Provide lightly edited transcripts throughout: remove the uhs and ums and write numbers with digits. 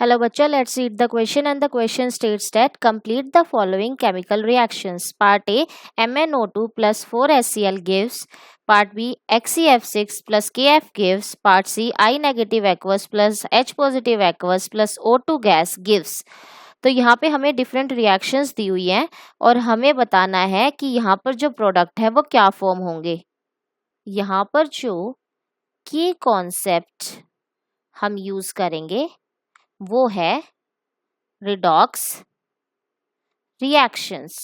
Hello बच्चों, let's read the question and the question states that complete the following chemical reactions. Part A, MnO2 plus 4HCl gives. Part B, XeF6 plus KF gives. Part C, I negative aqueous plus H positive aqueous plus O2 gas gives. तो यहाँ पे हमें different reactions दी हुई हैं और हमें बताना है कि यहाँ पर जो प्रोडक्ट है वो क्या फॉर्म होंगे। यहाँ पर जो की कॉन्सेप्ट हम यूज करेंगे वो है redox reactions.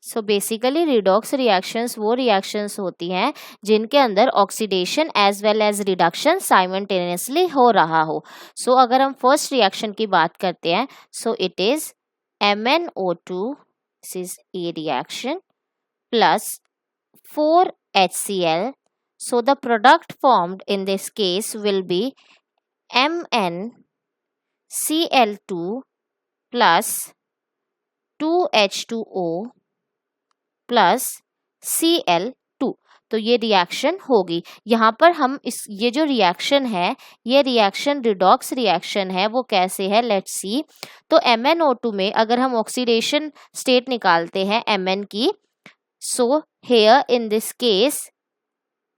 So basically redox reactions वो रिएक्शंस होती हैं जिनके अंदर oxidation as well as reduction simultaneously हो रहा हो। सो अगर हम फर्स्ट रिएक्शन की बात करते हैं, सो it is MnO2, this is a reaction, plus 4HCl. So the product formed in this case will be MnCl2 plus 2H2O plus Cl2। तो ये रिएक्शन होगी। यहाँ पर हम ये जो रिएक्शन है ये रिएक्शन रिडॉक्स रिएक्शन है, वो कैसे है लेट्स सी। तो MnO2 में अगर हम ऑक्सीडेशन स्टेट निकालते हैं Mn की, so here in this case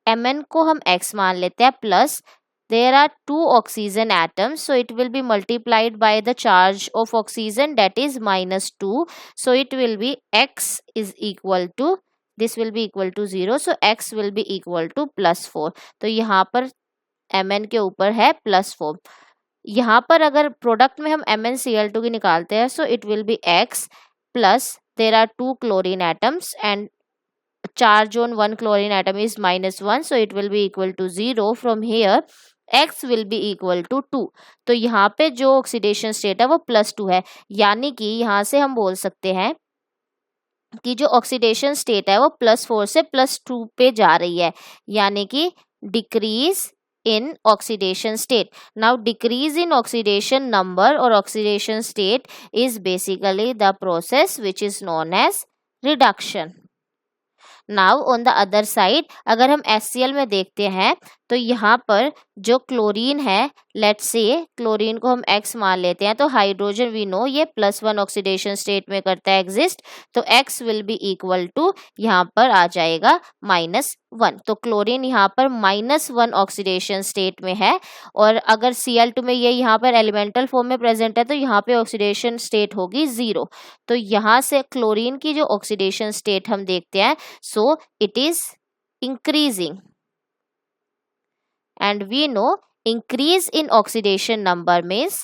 Mn को हम X मान लेते हैं, plus there are two oxygen atoms, so it will be multiplied by the charge of oxygen, that is -2. So it will be X is equal to, this will be equal to 0, so X will be equal to +4। तो यहाँ पर Mn के ऊपर है +4। यहाँ पर अगर product में हम MnCl2 की निकालते हैं, so it will be X plus there are two chlorine atoms and charge on one chlorine atom is -1, so it will be equal to 0। from here X will be equal to 2। तो यहाँ पे जो oxidation state है वो +2 है, यानी कि यहाँ से हम बोल सकते हैं कि जो ऑक्सीडेशन स्टेट है वो +4 से +2 पे जा रही है, यानी कि decrease in oxidation state. Now decrease in oxidation number or oxidation state is basically the process which is known as reduction. Now on the other side अगर हम HCl में देखते हैं तो यहाँ पर जो क्लोरीन है, लेट्स से क्लोरीन को हम X मान लेते हैं, तो हाइड्रोजन वी नो ये +1 ऑक्सीडेशन स्टेट में करता है एग्जिस्ट, तो X will be equal to यहाँ पर आ जाएगा -1। तो क्लोरीन यहाँ पर -1 ऑक्सीडेशन स्टेट में है, और अगर Cl2 में ये यहाँ पर एलिमेंटल फॉर्म में प्रेजेंट है तो यहाँ पे ऑक्सीडेशन स्टेट होगी 0। तो यहाँ से क्लोरीन की जो ऑक्सीडेशन स्टेट हम देखते हैं, सो it is increasing, and we know increase in oxidation number means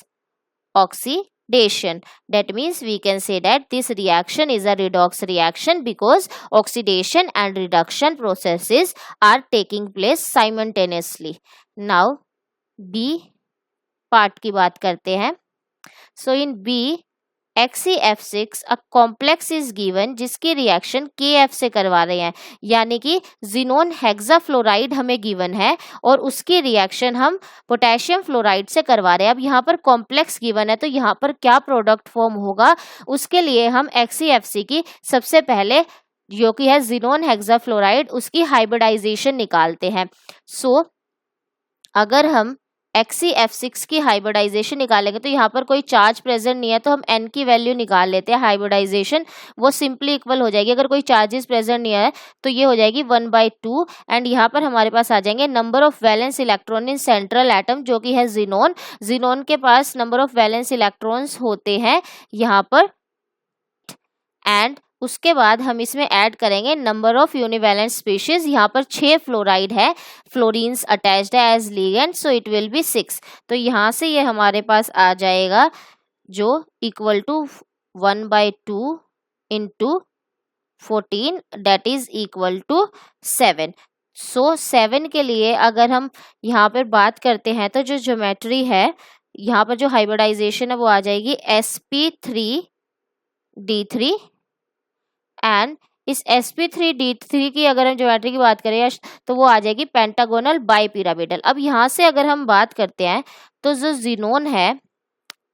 oxidation. That means we can say that this reaction is a redox reaction because oxidation and reduction processes are taking place simultaneously. Now B part की बात करते हैं। So in B XeF6 a complex is given जिसकी reaction KF से करवा रहे हैं, यानी कि जिनोन हेक्साफ्लोराइड हमें गिवन है और उसकी रिएक्शन हम पोटेशियम फ्लोराइड से करवा रहे हैं। अब यहाँ पर कॉम्प्लेक्स गिवन है, तो यहाँ पर क्या प्रोडक्ट फॉर्म होगा, उसके लिए हम XeF6 की सबसे पहले जो कि है जिनोन हेक्साफ्लोराइड उसकी हाइब्रिडाइजेशन निकालते हैं। सो अगर हम XeF6 की हाइब्रिडाइजेशन निकालेंगे तो यहाँ पर कोई चार्ज प्रेजेंट नहीं है, तो हम N की वैल्यू निकाल लेते हैं, हाइब्रिडाइजेशन वो सिंपली इक्वल हो जाएगी। अगर कोई चार्जेस प्रेजेंट नहीं है तो ये हो जाएगी 1/2, एंड यहाँ पर हमारे पास आ जाएंगे number of valence electron in central atom जो कि है जिनोन। जिनोन के पास नंबर ऑफ वैलेंस इलेक्ट्रॉन्स होते हैं यहाँ पर, एंड उसके बाद हम इसमें ऐड करेंगे नंबर ऑफ यूनिवैलेंट स्पीशीज। यहाँ पर 6 फ्लोराइड है, फ्लोरीन्स अटैच्ड है as ligand, so it will be 6। तो यहाँ से ये हमारे पास आ जाएगा जो equal to 1/2 into 14 that is equal to 7। So 7 के लिए अगर हम यहाँ पर बात करते हैं तो जो ज्योमेट्री है यहाँ पर जो हाइब्रिडाइजेशन है वो आ जाएगी sp3d3, एंड इस sp3d3 की अगर हम ज्योमेट्री की बात करें तो वो आ जाएगी पेंटागोनल बाइपिरामिडल। अब यहाँ से अगर हम बात करते हैं तो जो जिनोन है,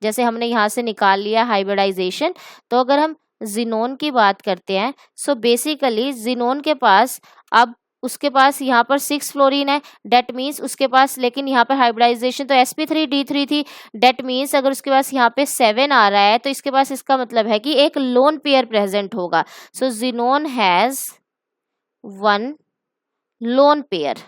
जैसे हमने यहाँ से निकाल लिया हाइब्रिडाइजेशन, तो अगर हम जिनोन की बात करते हैं, सो बेसिकली जिनोन के पास अब उसके पास यहाँ पर 6 फ्लोरीन है, डेट मीन्स उसके पास, लेकिन यहाँ पर हाइब्रिडाइजेशन तो sp3d3 थी, डेट मीन्स अगर उसके पास यहाँ पे 7 आ रहा है तो इसके पास इसका मतलब है कि एक लोन पेयर प्रेजेंट होगा। सो ज़ीनोन हैज 1 लोन पेयर।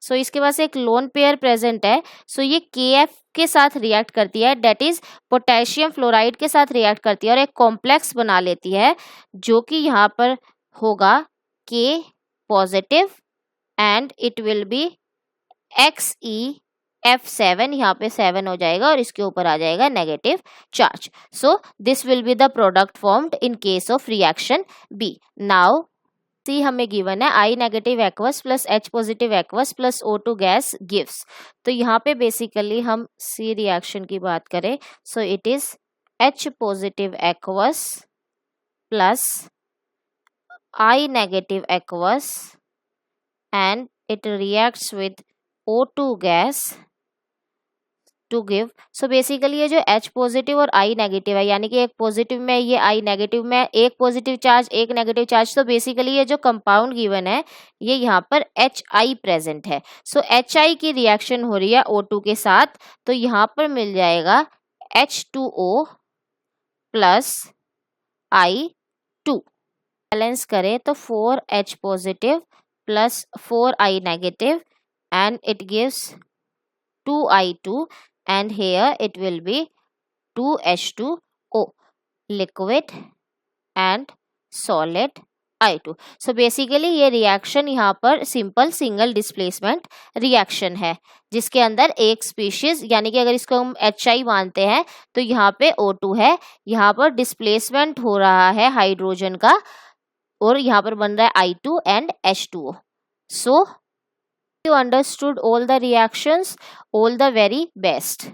सो इसके पास एक लोन पेयर प्रेजेंट है। सो ये KF के साथ रिएक्ट करती है, डेट इज पोटेशियम फ्लोराइड के साथ रिएक्ट करती है और एक कॉम्प्लेक्स बना लेती है जो कि यहाँ पर होगा K positive and it will B XeF7, यहाँ पे 7 हो जाएगा और इसके ऊपर आ जाएगा negative charge. So this will be the product formed in case of reaction B. Now see हमें गिवन है I negative aqueous plus H positive aqueous plus O2 gas gives. तो यहाँ पे बेसिकली हम सी रिएक्शन की बात करें, so it is H positive aqueous plus I negative aqueous and it reacts with O2 gas to give. So basically ये जो H positive और I नेगेटिव है, यानी कि एक पॉजिटिव में ये I नेगेटिव में, एक पॉजिटिव चार्ज एक नेगेटिव चार्ज, तो बेसिकली ये जो कंपाउंड गिवन है ये यहाँ पर HI प्रेजेंट है। सो HI की रिएक्शन हो रही है O2 के साथ, तो यहाँ पर मिल जाएगा H2O प्लस I2। बैलेंस करें तो 4H positive plus 4I negative and it gives 2I2 and here it will be 2H2O, liquid and solid I2। so basically ये रिएक्शन यहाँ पर सिंपल सिंगल डिस्प्लेसमेंट रिएक्शन है जिसके अंदर एक स्पीशीज, यानी कि अगर इसको हम HI मानते हैं तो यहाँ पे O2 है, यहाँ पर डिस्प्लेसमेंट हो रहा है हाइड्रोजन का और यहाँ पर बन रहा है I2 and H2O। so you understood all the reactions, all the very best।